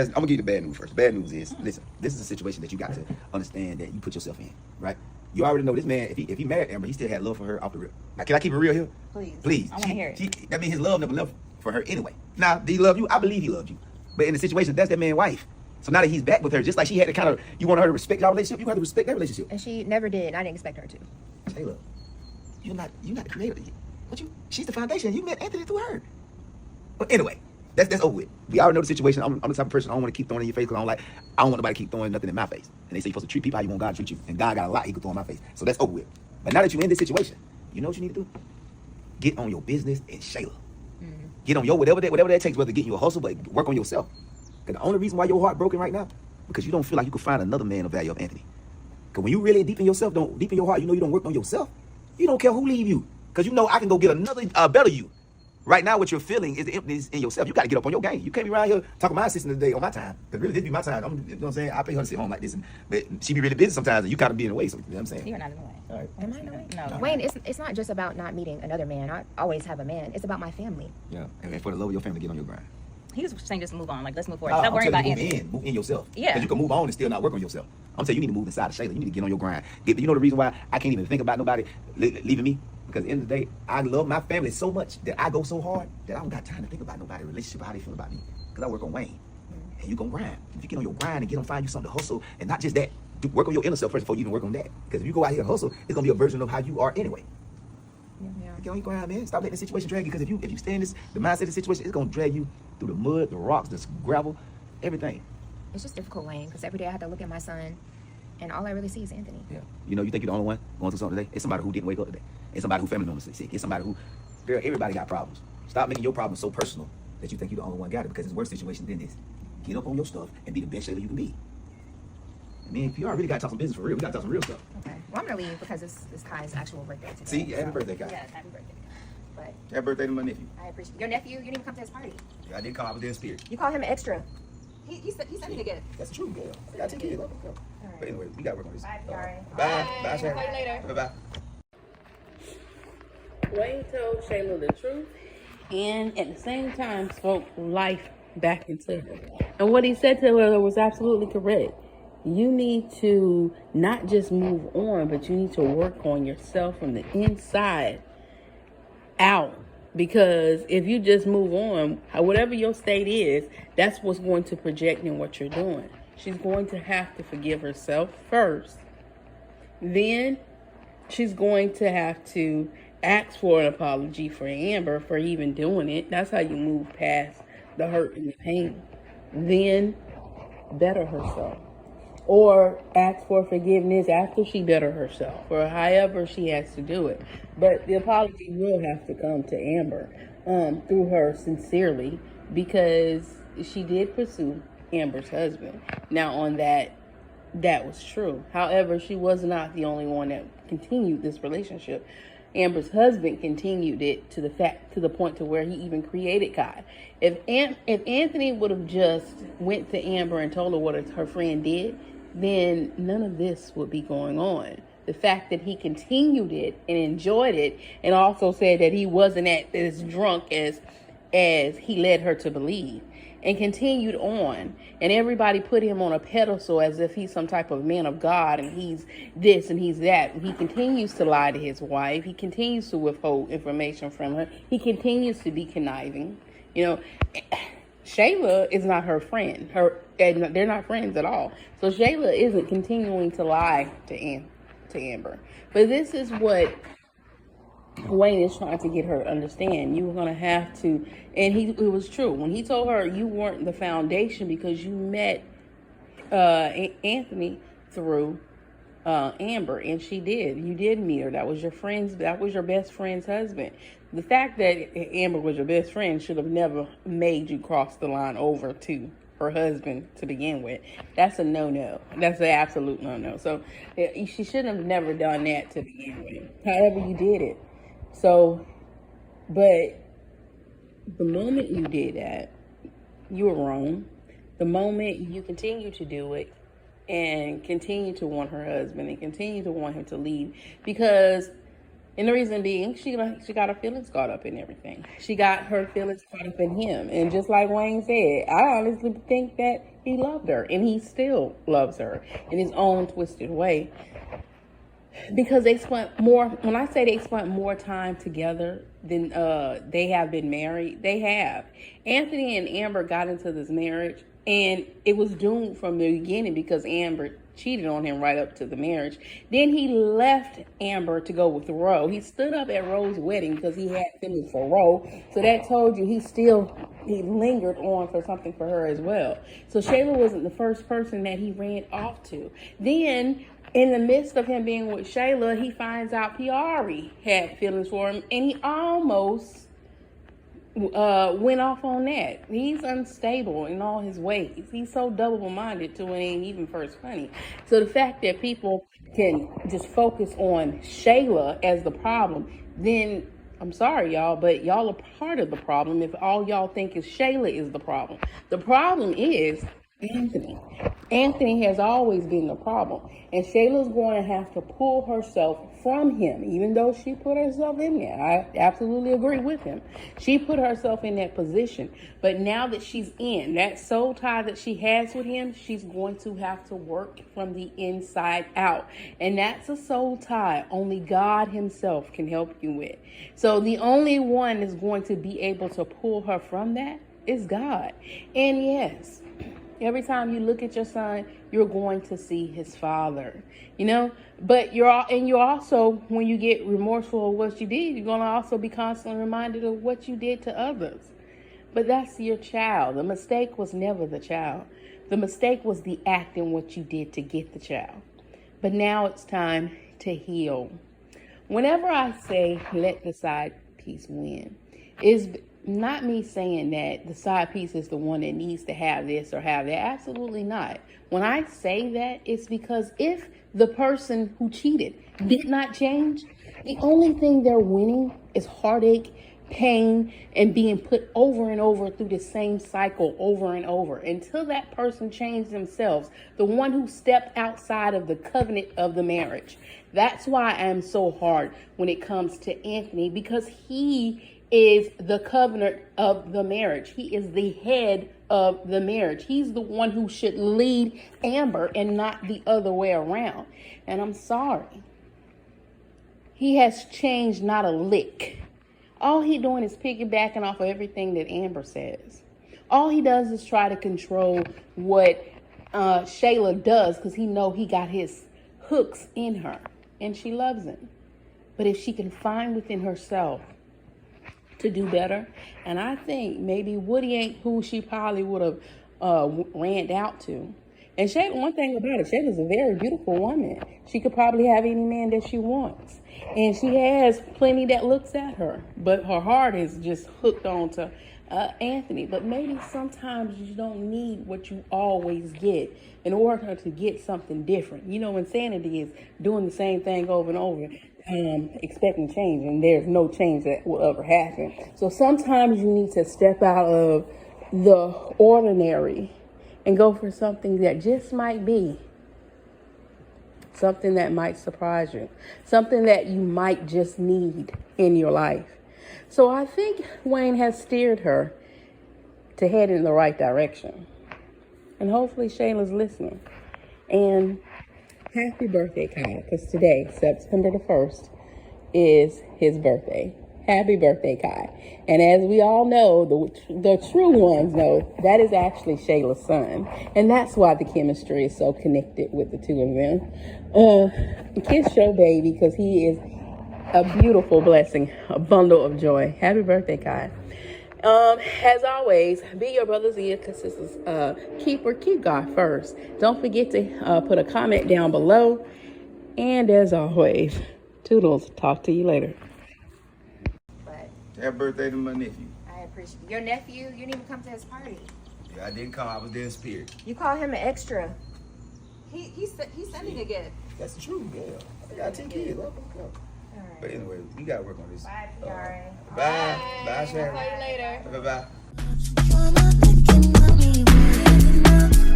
I'm gonna give you the bad news first. The bad news is, listen, this is a situation that you got to understand that you put yourself in, right? You already know this man. If he married Amber, he still had love for her off the rip. Now, can I keep it real here? Please. I want to hear it. That means his love never left for her anyway. Now, did he love you? I believe he loved you, but in the situation, that's that man's wife. So now that he's back with her, just like she had to kind of, you want her to respect your relationship, you have to respect that relationship. And she never did. I didn't expect her to. Shayla, you're not the creator. She's the foundation. You met Anthony through her. But anyway, that's over with. We already know the situation. I'm the type of person I don't want to keep throwing in your face because I don't want nobody to keep throwing nothing in my face. And they say you're supposed to treat people how you want God to treat you. And God got a lot he could throw in my face. So that's over with. But now that you're in this situation, you know what you need to do? Get on your business and Shayla. Get on your whatever that takes, whether getting you a hustle, but work on yourself. Because the only reason why your heart broken right now, because you don't feel like you can find another man of value of Anthony. Because when you really deep in yourself, deep in your heart, you know you don't work on yourself. You don't care who leave you. Because you know I can go get another better you. Right now, what you're feeling is the emptiness in yourself. You got to get up on your game. You can't be around here talking to my assistant today on my time. Because really, this be my time. You know what I'm saying? I pay her to sit home like this. But she be really busy sometimes, and you kind of be in the way. So, you know what I'm saying? You're not in the way. All right. Am I in the way? No. Wayne, it's not just about not meeting another man. I always have a man. It's about my family. Yeah. And for the love of your family, get on your grind. He was saying just move on. Like, let's move forward. Stop worrying about Anthony. Move in yourself. Yeah. Because you can move on and still not work on yourself. I'm telling you, you need to move inside of Shayla. You need to get on your grind. You know the reason why I can't even think about nobody leaving me? Because at the end of the day, I love my family so much that I go so hard that I don't got time to think about nobody's relationship, how they feel about me. Because I work on Wayne. And you gonna grind. If you get on your grind and find you something to hustle, and not just that, work on your inner self first before you even work on that. Because if you go out here and hustle, it's gonna be a version of how you are anyway. Yeah. Get on your grind, man. Stop letting the situation drag you. Because if you stay in the mindset of the situation, it's gonna drag you through the mud, the rocks, the gravel, everything. It's just difficult, Wayne, because every day I have to look at my son, and all I really see is Anthony. Yeah. You know, you think you're the only one going through something today? It's somebody who didn't wake up today. It's somebody who family members are sick. It's somebody who, girl, everybody got problems. Stop making your problems so personal that you think you're the only one got it, because it's worse situation than this. Get up on your stuff and be the best Shayla you can be. I mean, if you really got to talk some business for real, we got to talk some real stuff. Okay. Well, I'm going to leave because it's Kai's actual birthday today. See, happy birthday, Kai. Yes, happy birthday. But Happy birthday to my nephew. I appreciate your nephew. You didn't even come to his party. Yeah, I did come out with their spirit. You call him an extra. He sent me to get it. That's true, girl. I got to take care of it. But anyway, we got to work on this. Bye, Jari. Bye. Bye, Call you later. Bye-bye. Wayne told Shayla the truth and at the same time spoke life back into her. And what he said to her was absolutely correct. You need to not just move on, but you need to work on yourself from the inside out. Because if you just move on, whatever your state is, that's what's going to project in what you're doing. She's going to have to forgive herself first. Then she's going to have to ask for an apology for Amber for even doing it. That's how you move past the hurt and the pain. Then better herself. Or ask for forgiveness after she better herself, or however she has to do it. But the apology will have to come to Amber through her sincerely, because she did pursue Amber's husband. Now on that was true. However, she was not the only one that continued this relationship. Amber's husband continued it to the point to where he even created Kai. If Anthony would have just went to Amber and told her what her friend did, then none of this would be going on. The fact that he continued it and enjoyed it, and also said that he wasn't as drunk as he led her to believe, and continued on, and everybody put him on a pedestal as if he's some type of man of God and he's this and he's that. He continues to lie to his wife. He continues to withhold information from her. He continues to be conniving. You know, Shayla is not her friend. They're not friends at all. So Shayla isn't continuing to lie to Amber. But this is what Wayne is trying to get her to understand. You were going to have to, and it was true. When he told her you weren't the foundation because you met Anthony through Amber, and she did. You did meet her. That was your best friend's husband. The fact that Amber was your best friend should have never made you cross the line over to her husband to begin with. That's a no-no. That's an absolute no-no. So she shouldn't have never done that to begin with. However you did it. So, but the moment you did that, you were wrong. The moment you continue to do it and continue to want her husband and continue to want him to leave, because And the reason being, she got her feelings caught up in everything. She got her feelings caught up in him. And just like Wayne said, I honestly think that he loved her. And he still loves her in his own twisted way. Because they spent more, when I say they spent more time together than they have been married, they have. Anthony and Amber got into this marriage, and it was doomed from the beginning because Amber cheated on him right up to the marriage. Then he left Amber to go with Roe. He stood up at Roe's wedding because he had feelings for Roe. So that told you he lingered on for something for her as well. So Shayla wasn't the first person that he ran off to. Then in the midst of him being with Shayla, he finds out Piari had feelings for him, and he almost went off on that. He's unstable in all his ways. He's so double-minded to it ain't even first funny. So the fact that people can just focus on Shayla as the problem, then I'm sorry, y'all, but y'all are part of the problem if all y'all think is Shayla is the problem. The problem is Anthony. Anthony has always been the problem. And Shayla's going to have to pull herself from him, even though she put herself in there. I absolutely agree with him. She put herself in that position. But now that she's in that soul tie that she has with him, she's going to have to work from the inside out. And that's a soul tie only God himself can help you with. So the only one that's going to be able to pull her from that is God. And yes, every time you look at your son, you're going to see his father, but you're also, when you get remorseful of what you did, you're going to also be constantly reminded of what you did to others. But that's your child. The mistake was never the child. The mistake was the act in what you did to get the child. But now it's time to heal. Whenever I say, let the side piece win, is not me saying that the side piece is the one that needs to have this or have that. Absolutely not. When I say that, it's because if the person who cheated did not change, the only thing they're winning is heartache, pain, and being put over and over through the same cycle over and over until that person changed themselves, the one who stepped outside of the covenant of the marriage. That's why I'm so hard when it comes to Anthony, because he is the covenant of the marriage. He is the head of the marriage. He's the one who should lead Amber and not the other way around. And I'm sorry, he has changed not a lick. All he doing is piggybacking off of everything that Amber says. All he does is try to control what Shayla does, because he know he got his hooks in her and she loves him. But if she can find within herself to do better, and I think maybe Woody ain't who she probably would have ran out to. And Shayla, one thing about it, Shayla's a very beautiful woman. She could probably have any man that she wants. And she has plenty that looks at her. But her heart is just hooked on to Anthony. But maybe sometimes you don't need what you always get in order to get something different. Insanity is doing the same thing over and over, expecting change, and there's no change that will ever happen. So sometimes you need to step out of the ordinary and go for something that just might be something that might surprise you, something that you might just need in your life. So I think Wayne has steered her to head in the right direction, and hopefully Shayla's listening. And happy birthday, Kyle, because today, September the 1st, is his birthday. Happy birthday, Kai. And as we all know, the true ones know, that is actually Shayla's son. And that's why the chemistry is so connected with the two of them. Kiss your baby, because he is a beautiful blessing, a bundle of joy. Happy birthday, Kai. As always, be your brother's ear, sisters keeper. Keep God first. Don't forget to put a comment down below. And as always, toodles. Talk to you later. But Happy birthday to my nephew. I appreciate your nephew. You didn't even come to his party. Yeah, I didn't come. I was there in spirit. You call him an extra. He's sending a gift. That's the truth, yeah. I got 10 kids. All right. But anyway, we got to work on this. Bye, PRA. Bye. Bye, Sharon. Call you later. Bye-bye. Wanna make it money,